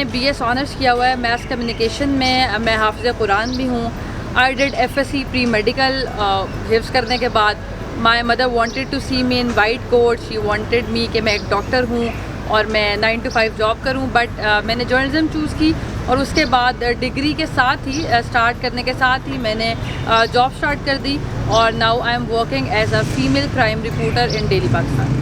मैंने BS honours किया हुआ है मैथ्स कम्युनिकेशन में। मैं हाफिज़ कुरान भी हूँ। I did FSC pre medical हिफ्ज़ करने के बाद my mother wanted to see me in white coat. She wanted me कि मैं एक डॉक्टर हूँ और मैं 9 to 5 जॉब करूँ, बट मैंने जर्नलिज्म चूज़ की और उसके बाद डिग्री के साथ ही स्टार्ट करने के साथ ही मैंने जॉब स्टार्ट कर दी और now I am working as a female crime reporter in Daily Pakistan.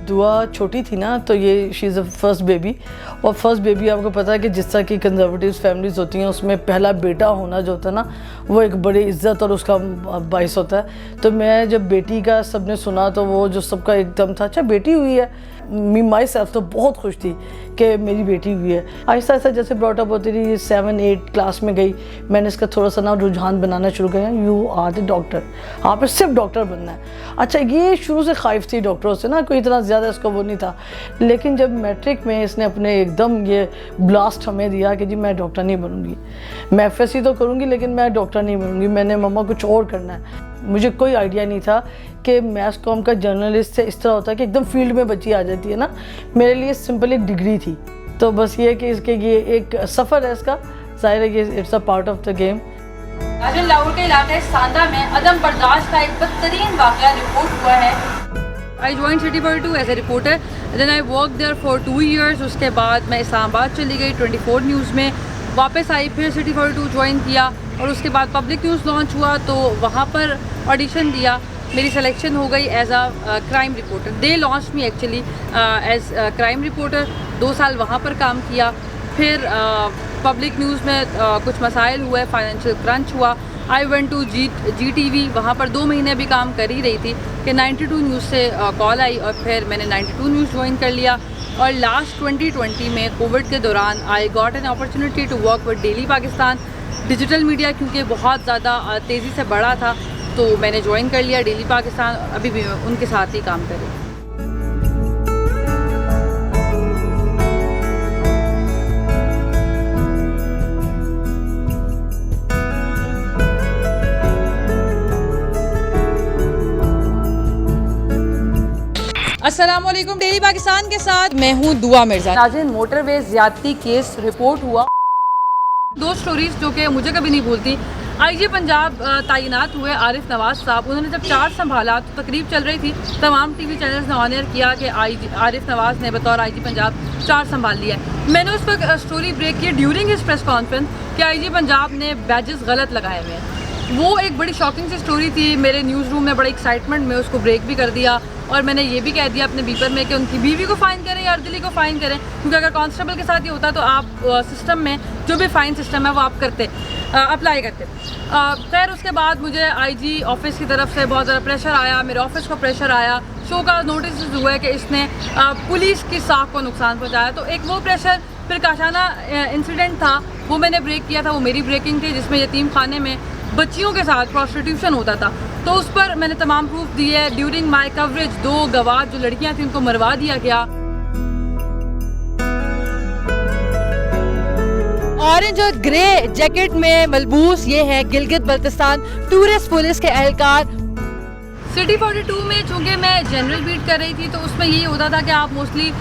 Dua छोटी थी ना तो ये she is a first baby, और फर्स्ट बेबी आपको पता है कि जिस तरह की कंजर्वेटिव फैमिलीज़ होती हैं उसमें पहला बेटा होना जो होता है ना वो एक बड़ी इज़्ज़त और उसका बाइस होता है। तो मैं जब बेटी का सबने सुना तो वो जो सबका एकदम था अच्छा बेटी हुई है, मी माई सेल्फ तो बहुत खुश थी कि मेरी बेटी हुई है। आहिस्ता आहिस्ता जैसे ब्रॉटअप होती रही 7-8 क्लास में गई, मैंने इसका थोड़ा सा ना रुझान बनाना शुरू किया, यू आर द डॉक्टर, आप सिर्फ डॉक्टर बनना है। अच्छा ये शुरू से ख़ाइफ थी डॉक्टरों से ना, कोई इतना ज़्यादा इसका वो नहीं था, लेकिन जब मैट्रिक में इसने अपने एकदम ये ब्लास्ट हमें दिया कि जी मैं डॉक्टर नहीं बनूँगी, मैं FSC तो करूँगी लेकिन मैं डॉक्टर नहीं बनूँगी, मैंने मम्मा कुछ और करना है। मुझे कोई आइडिया नहीं था कि मैस कॉम का जर्नलिस्ट से इस तरह होता है कि एकदम फील्ड में बच्ची आ जाती है ना। मेरे लिए सिंपल एक डिग्री थी, तो बस ये कि इसके ये एक सफ़र है इसका, जाहिर है कि it's a part of the game. Rajan Lahore के इलाके सांदा में अदम बर्दाश्त का एक बदतरीन वाक़या रिपोर्ट हुआ है। I joined City 42 as a reporter, then I worked there for 2 years। उसके बाद मैं इस्लामाबाद चली गई 24 न्यूज़ में, वापस आई फिर City 42 ज्वाइन किया और उसके बाद पब्लिक न्यूज़ लॉन्च हुआ तो वहाँ पर ऑडिशन दिया, मेरी सिलेक्शन हो गई as a crime reporter. They launch me actually as crime reporter. 2 साल वहाँ पर काम किया, फिर पब्लिक न्यूज़ में कुछ मसाइल हुए, फाइनेंशियल क्रंच हुआ। आई वेंट टू GTV, वहाँ पर 2 महीने भी काम कर ही रही थी कि 92 न्यूज़ से कॉल आई और फिर मैंने 92 न्यूज़ ज्वाइन कर लिया। और लास्ट 2020 में कोविड के दौरान I got an opportunity to work with Daily Pakistan. Digital media क्योंकि बहुत ज़्यादा तेज़ी से बढ़ा था तो मैंने ज्वाइन कर लिया डेली पाकिस्तान, अभी भी मैं उनके साथ ही काम कर रही हूँ। अस्सलामुअलैकुम, डेली पाकिस्तान के साथ मैं हूँ दुआ मिर्जा। नाज़रीन, मोटरवे ज़्यादती केस रिपोर्ट हुआ। 2 स्टोरीज जो कि मुझे कभी नहीं भूलती। IG पंजाब तैनात हुए आरिफ नवाज़ साहब, उन्होंने जब चार्ज संभाला तो तकरीब चल रही थी, तमाम TV चैनल्स ने ऑन एयर किया कि आरिफ नवाज़ ने बतौर IG पंजाब चार्ज संभाल लिया है। मैंने उस वक्त स्टोरी ब्रेक की ड्यूरिंग हिज प्रेस कॉन्फ्रेंस कि IG पंजाब ने बैजेस गलत लगाए हुए हैं। वो एक बड़ी शॉकिंग सी स्टोरी थी। मेरे न्यूज़ रूम में बड़े एक्साइटमेंट में उसको ब्रेक भी कर दिया और मैंने ये भी कह दिया अपने बीपर में कि उनकी बीवी को फ़ाइन करें या अर्दली को फ़ाइन करें, क्योंकि अगर कांस्टेबल के साथ ये होता तो आप सिस्टम में जो भी फ़ाइन सिस्टम है वो आप करते, अप्लाई करते। खैर उसके बाद मुझे IG ऑफिस की तरफ से बहुत ज़्यादा प्रेशर आया, मेरे ऑफिस को प्रेशर आया, शो का नोटिस हुआ है कि इसने पुलिस की साख को नुकसान पहुँचाया। तो एक वो प्रेशर, फिर काशाना इंसिडेंट था वो मैंने ब्रेक किया था, वो मेरी ब्रेकिंग थी जिसमें यतीम खाने में बच्चियों के साथ प्रोस्टिट्यूशन होता था, तो उस पर मैंने तमाम प्रूफ दिए। ड्यूरिंग माय कवरेज 2 गवाह जो लड़कियां थी उनको मरवा दिया गया। ऑरेंज और ग्रे जैकेट में मलबूस ये है गिलगित बल्तिस्तान टूरिस्ट पुलिस के एहलकार। City 42 में चूँकि मैं जनरल बीट कर रही थी तो उसमें यही होता था कि आप मोस्टली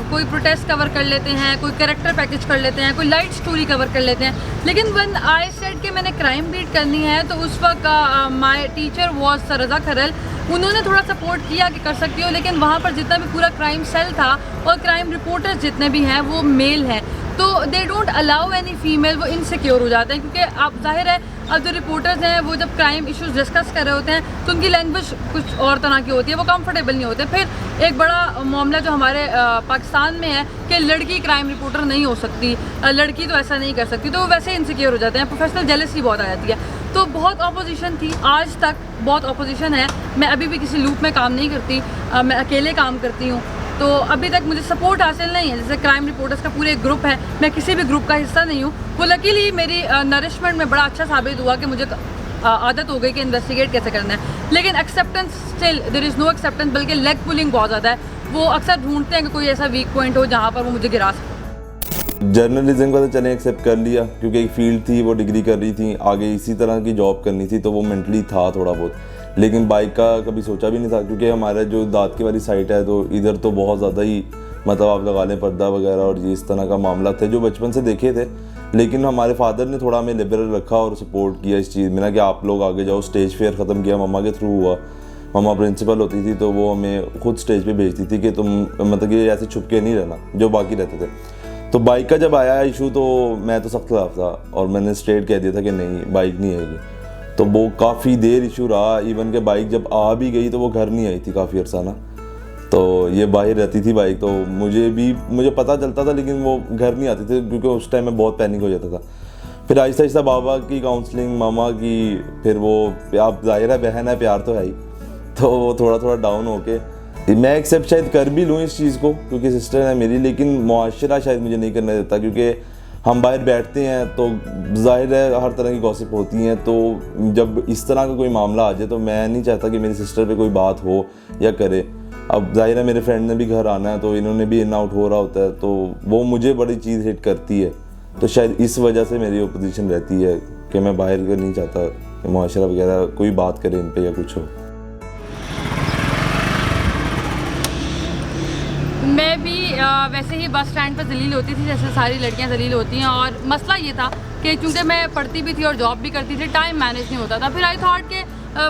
कोई प्रोटेस्ट कवर कर लेते हैं, कोई कैरेक्टर पैकेज कर लेते हैं, कोई लाइट स्टोरी कवर कर लेते हैं। लेकिन वन आई सेड कि मैंने क्राइम बीट करनी है तो उस वक्त माय टीचर वॉज सरजा खरल, उन्होंने थोड़ा सपोर्ट किया कि कर सकती हो, लेकिन वहाँ पर जितना भी पूरा क्राइम सेल था और क्राइम रिपोर्टर्स जितने भी हैं वो मेल हैं, तो they don't allow any female, वो इनसिक्योर हो जाते हैं क्योंकि आप जाहिर है अब जो रिपोर्टर्स हैं वो जब क्राइम इश्यूज डिस्कस कर रहे होते हैं तो उनकी लैंग्वेज कुछ और तरह की होती है, वो कंफर्टेबल नहीं होते। फिर एक बड़ा मामला जो हमारे पाकिस्तान में है कि लड़की क्राइम रिपोर्टर नहीं हो सकती, लड़की तो ऐसा नहीं कर सकती, तो वो वैसे इनसिक्योर हो जाते हैं, प्रोफेशनल जेलसी बहुत आ जाती है। तो बहुत अपोजिशन थी, आज तक बहुत अपोजिशन है। मैं अभी भी किसी लूप में काम नहीं करती, मैं अकेले काम करती हूँ, तो अभी तक मुझे सपोर्ट हासिल नहीं है। जैसे क्राइम रिपोर्टर्स का पूरे एक ग्रुप है, मैं किसी भी ग्रुप का हिस्सा नहीं हूँ। वो लकीली मेरी नरिशमेंट में बड़ा अच्छा साबित हुआ कि मुझे आदत हो गई कि इन्वेस्टिगेट कैसे करना है, लेकिन acceptance still there is no acceptance, बल्कि लेग पुलिंग बहुत ज़्यादा है। वो अक्सर ढूंढते हैं कि कोई ऐसा वीक पॉइंट हो जहाँ पर वो मुझे गिरा सके। जर्नलिज्म का तो चले एक्सेप्ट कर लिया क्योंकि एक फील्ड थी, वो डिग्री कर रही थी, आगे इसी तरह की जॉब करनी थी, तो वो मेंटली था थोड़ा बहुत। लेकिन बाइक का कभी सोचा भी नहीं था, क्योंकि हमारा जो दादकी वाली साइड है तो इधर तो बहुत ज़्यादा ही मतलब आप लगा लें पर्दा वगैरह और ये इस तरह का मामला थे जो बचपन से देखे थे। लेकिन हमारे फादर ने थोड़ा हमें लिबरल रखा और सपोर्ट किया इस चीज़ में ना कि आप लोग आगे जाओ। स्टेज फेयर ख़त्म किया मम्मा के थ्रू हुआ। मम्मा प्रिंसिपल होती थी तो वो हमें खुद स्टेज पे भेजती थी कि तुम मतलब कि ऐसे छुप के नहीं रहना जो बाकी रहते थे। तो बाइक का जब आया इशू तो मैं तो सख्त खिलाफ था और मैंने स्ट्रेट कह दिया था कि नहीं बाइक नहीं आएगी। तो वो काफ़ी देर इशू रहा, इवन के बाइक जब आ भी गई तो वो घर नहीं आई थी काफ़ी अरसा ना। तो ये बाहर रहती थी बाइक, तो मुझे पता चलता था लेकिन वो घर नहीं आती थी क्योंकि उस टाइम में बहुत पैनिक हो जाता था। फिर आहिस्ता आहिस्ता बाबा की काउंसलिंग, मामा की, फिर वो आप ज़ाहिर है बहन है प्यार तो है ही, तो वो थोड़ा थोड़ा डाउन होके मैं एक्सेप्ट शायद कर भी लूँ इस चीज़ को क्योंकि सिस्टर है मेरी, लेकिन मुआशरा शायद मुझे नहीं करने देता क्योंकि हम बाहर बैठते हैं तो जाहिर है हर तरह की गॉसिप होती हैं। तो जब इस तरह का कोई मामला आ जाए तो मैं नहीं चाहता कि मेरी सिस्टर पे कोई बात हो या करे। अब जाहिर है मेरे फ्रेंड ने भी घर आना है तो इन्होंने भी इन आउट हो रहा होता है, तो वो मुझे बड़ी चीज़ हिट करती है। तो शायद इस वजह से मेरी ओपोजिशन रहती है कि मैं बाहर का नहीं चाहता कि मुआशरा वगैरह कोई बात करे इन पे या कुछ हो। मैं भी वैसे ही बस स्टैंड पर जलील होती थी जैसे सारी लड़कियां जलील होती हैं, और मसला ये था कि चूँकि मैं पढ़ती भी थी और जॉब भी करती थी, टाइम मैनेज नहीं होता था। फिर आई थॉट कि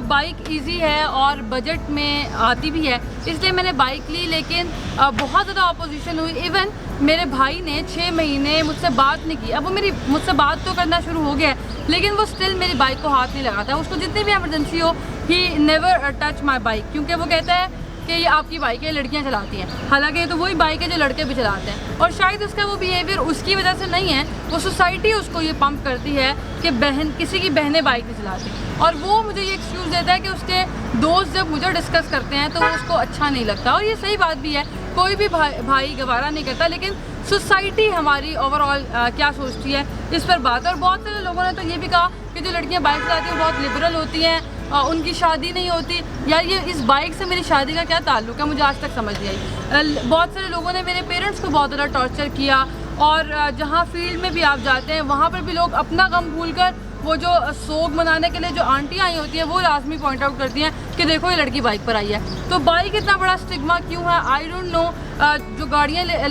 बाइक इजी है और बजट में आती भी है, इसलिए मैंने बाइक ली। लेकिन बहुत ज़्यादा अपोजिशन हुई। इवन मेरे भाई ने 6 महीने मुझसे बात नहीं की। अब वो मुझसे बात तो करना शुरू हो गया है लेकिन वो स्टिल मेरी बाइक को हाथ नहीं लगाता है। उसको जितनी भी एमरजेंसी हो he never touch my bike, क्योंकि वो कहता है कि ये आपकी बाइक है, लड़कियां चलाती हैं। हालांकि ये तो वही बाइक है जो लड़के भी चलाते हैं। और शायद उसका वो बिहेवियर उसकी वजह से नहीं है, वो सोसाइटी उसको ये पंप करती है कि किसी की बहनें बाइक नहीं चलाती। और वो मुझे ये एक्सक्यूज़ देता है कि उसके दोस्त जब मुझे डिस्कस करते हैं तो वो उसको अच्छा नहीं लगता। और ये सही बात भी है, कोई भी भाई गवारा नहीं करता, लेकिन सोसाइटी हमारी ओवरऑल क्या सोचती है इस पर बात। और बहुत सारे लोगों ने तो ये भी कहा कि जो लड़कियाँ बाइक चलाती हैं बहुत लिबरल होती हैं, उनकी शादी नहीं होती। यार ये इस बाइक से मेरी शादी का क्या ताल्लुक है, मुझे आज तक समझ नहीं आई। बहुत सारे लोगों ने मेरे पेरेंट्स को बहुत ज़्यादा टॉर्चर किया, और जहाँ फील्ड में भी आप जाते हैं वहाँ पर भी लोग अपना गम भूलकर वो जो सोग मनाने के लिए जो आंटी आई होती हैं वो लाजमी पॉइंट आउट करती हैं कि देखो ये लड़की बाइक पर आई है। तो बाइक इतना बड़ा स्टिग्मा क्यों है, आई डोंट नो। जो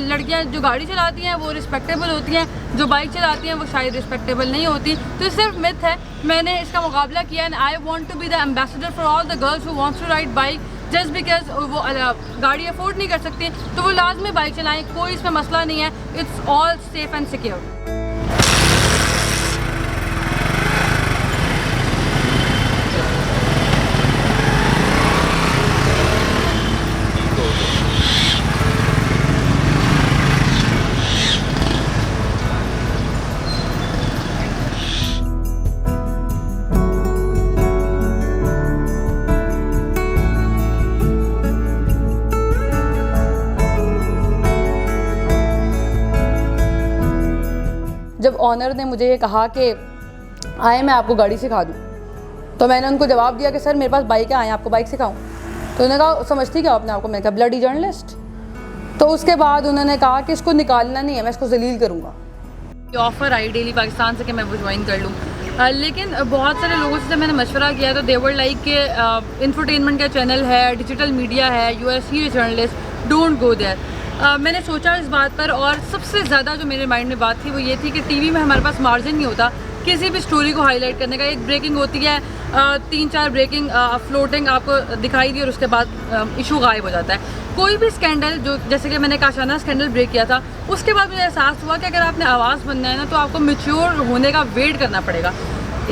लड़कियां जो गाड़ी चलाती हैं वो रिस्पेक्टेबल होती हैं, जो बाइक चलाती हैं वो शायद रिस्पेक्टेबल नहीं होती। तो ये सिर्फ मिथ है। मैंने इसका मुकाबला किया and I want to be the ambassador for all the girls who wants to ride bike just because वो गाड़ी अफोर्ड नहीं कर सकती तो वो लाजमी बाइक चलाएं, कोई इसमें मसला नहीं है। It's all safe and secure. जब ऑनर ने मुझे ये कहा कि आए मैं आपको गाड़ी सिखा दूँ, तो मैंने उनको जवाब दिया कि सर मेरे पास बाइक है, आए आपको बाइक सिखाऊँ। तो उन्होंने कहा समझती क्या अपने आप को? मैंने कहा ब्लडी जर्नलिस्ट। तो उसके बाद उन्होंने कहा कि इसको निकालना नहीं है, मैं इसको जलील करूँगा। ऑफ़र आई डेली पाकिस्तान से कि मैं वो ज्वाइन कर लूँ, लेकिन बहुत सारे लोगों से जब मैंने मशवरा किया तो दे वर लाइक के इंफोटेनमेंट का चैनल है, डिजिटल मीडिया है, you are serious journalist, don't go there. मैंने सोचा इस बात पर, और सबसे ज़्यादा जो मेरे माइंड में बात थी वो ये थी कि टीवी में हमारे पास मार्जिन नहीं होता किसी भी स्टोरी को हाईलाइट करने का। एक ब्रेकिंग होती है, 3-4 ब्रेकिंग फ्लोटिंग आपको दिखाई दी और उसके बाद इशू गायब हो जाता है। कोई भी स्कैंडल जो जैसे कि मैंने काशाना स्कैंडल ब्रेक किया था, उसके बाद मुझे एहसास हुआ कि अगर आपने आवाज़ बनना है ना तो आपको मैच्योर होने का वेट करना पड़ेगा।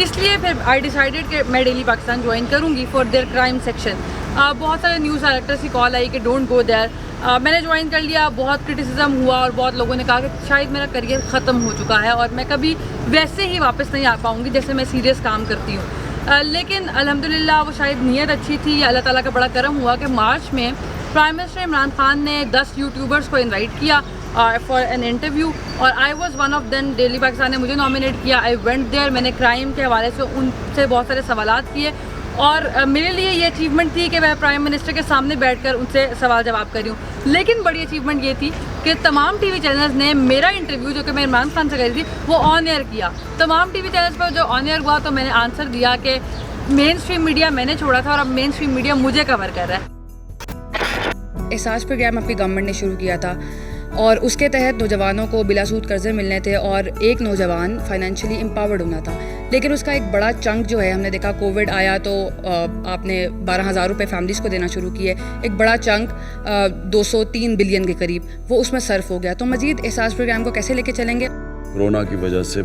इसलिए फिर आई डिसाइडेड कि मैं डेली पाकिस्तान ज्वाइन करूँगी फॉर देयर क्राइम सेक्शन। बहुत सारे न्यूज़ डायरेक्टर्स की कॉल आई कि डोंट गो देयर। मैंने ज्वाइन कर लिया, बहुत क्रिटिसिज्म हुआ और बहुत लोगों ने कहा कि शायद मेरा करियर ख़त्म हो चुका है और मैं कभी वैसे ही वापस नहीं आ पाऊँगी जैसे मैं सीरियस काम करती हूँ। लेकिन अल्हम्दुलिल्लाह वो शायद नीयत अच्छी थी या अल्लाह ताला का बड़ा करम हुआ कि मार्च में प्राइम मिनिस्टर इमरान खान ने 10 यूट्यूबर्स को इनवाइट किया फॉर एन इंटरव्यू, और I was one of them. Daily Pakistan ने मुझे नॉमिनेट किया, आई वेंट देयर। मैंने क्राइम के हवाले से उनसे बहुत सारे सवालात किए और मेरे लिए ये अचीवमेंट थी कि मैं प्राइम मिनिस्टर के सामने बैठकर उनसे सवाल जवाब करी हूँ। लेकिन बड़ी अचीवमेंट ये थी कि तमाम टीवी चैनल्स ने मेरा इंटरव्यू जो कि मैं इमरान खान से करी थी वो ऑन एयर किया। तमाम टीवी चैनल्स पर जो ऑन एयर हुआ तो मैंने आंसर दिया कि मेन स्ट्रीम मीडिया मैंने छोड़ा था और अब मेन स्ट्रीम मीडिया मुझे कवर कर रहा है। एहसास प्रोग्राम आपकी गवर्नमेंट ने शुरू किया था और उसके तहत नौजवानों को बिलासूद कर्जे मिलने थे और एक नौजवान फाइनेंशियली एम्पावर्ड होना था। लेकिन उसका एक बड़ा चंक जो है, हमने देखा कोविड आया तो आपने 12,000 रुपये फैमिलीज़ को देना शुरू किए, एक बड़ा चंक 203 बिलियन के करीब वो उसमें सर्फ हो गया। तो मज़ीद एहसास प्रोग्राम को कैसे लेके चलेंगे? कोरोना की वजह से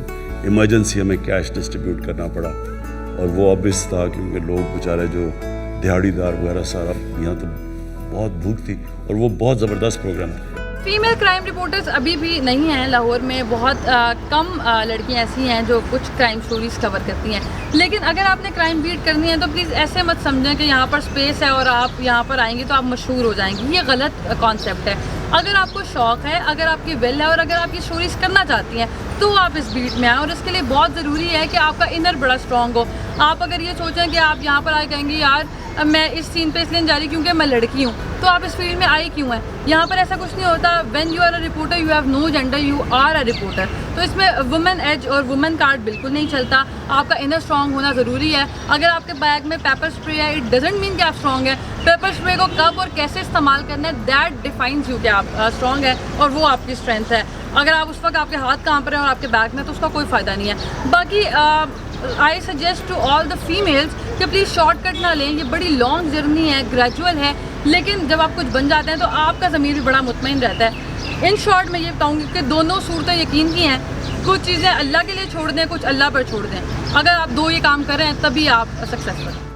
इमरजेंसी हमें कैश डिस्ट्रीब्यूट करना पड़ा और वो ऑब्वियस था क्योंकि लोग बेचारे जो दिहाड़ीदार वगैरह सारा, यहाँ तो बहुत भूख थी और वो बहुत ज़बरदस्त प्रोग्राम था। फीमेल क्राइम रिपोर्टर्स अभी भी नहीं हैं लाहौर में, बहुत कम लड़कियां ऐसी हैं जो कुछ क्राइम स्टोरीज़ कवर करती हैं। लेकिन अगर आपने क्राइम बीट करनी है तो प्लीज़ ऐसे मत समझें कि यहाँ पर स्पेस है और आप यहाँ पर आएंगे तो आप मशहूर हो जाएंगी। ये गलत कॉन्सेप्ट है। अगर आपको शौक़ है, अगर आपकी विल है और अगर आप ये स्टोरीज़ करना चाहती हैं तो आप इस बीट में आएँ। और इसके लिए बहुत ज़रूरी है कि आपका इनर बड़ा स्ट्रॉन्ग हो। आप अगर ये सोचें कि आप यहाँ पर आए कहेंगे यार मैं इस सीन पे इसलिए जा रही क्योंकि मैं लड़की हूँ, तो आप इस फील्ड में आई क्यों हैं? यहाँ पर ऐसा कुछ नहीं होता। When you are a reporter you have no gender, you are a reporter. तो इसमें वुमेन एज और वुमेन कार्ड बिल्कुल नहीं चलता। आपका इनर स्ट्रॉन्ग होना ज़रूरी है। अगर आपके बैग में पेपर स्प्रे है, इट डजेंट मीन कि आप स्ट्रॉन्ग है। पेपर स्प्रे को कब और कैसे इस्तेमाल करना है, दैट डिफाइंस यू कि आप स्ट्रॉन्ग है और वो आपकी स्ट्रेंथ है। अगर आप उस वक्त आपके हाथ कांप रहे हैं और आपके बैग में, तो उसका कोई फ़ायदा नहीं है। बाकी I suggest to all the females कि प्लीज़ शॉर्टकट ना लें। ये बड़ी लॉन्ग जर्नी है, ग्रेजुअल है, लेकिन जब आप कुछ बन जाते हैं तो आपका ज़मीर भी बड़ा मुतमईन रहता है। इन शॉर्ट मैं ये बताऊँगी कि दोनों सूरतें यकीन की हैं। कुछ चीज़ें अल्लाह के लिए छोड़ दें, कुछ अल्लाह पर छोड़ दें। अगर आप दो ये काम कर रहे हैं तभी आप सक्सेसफुल।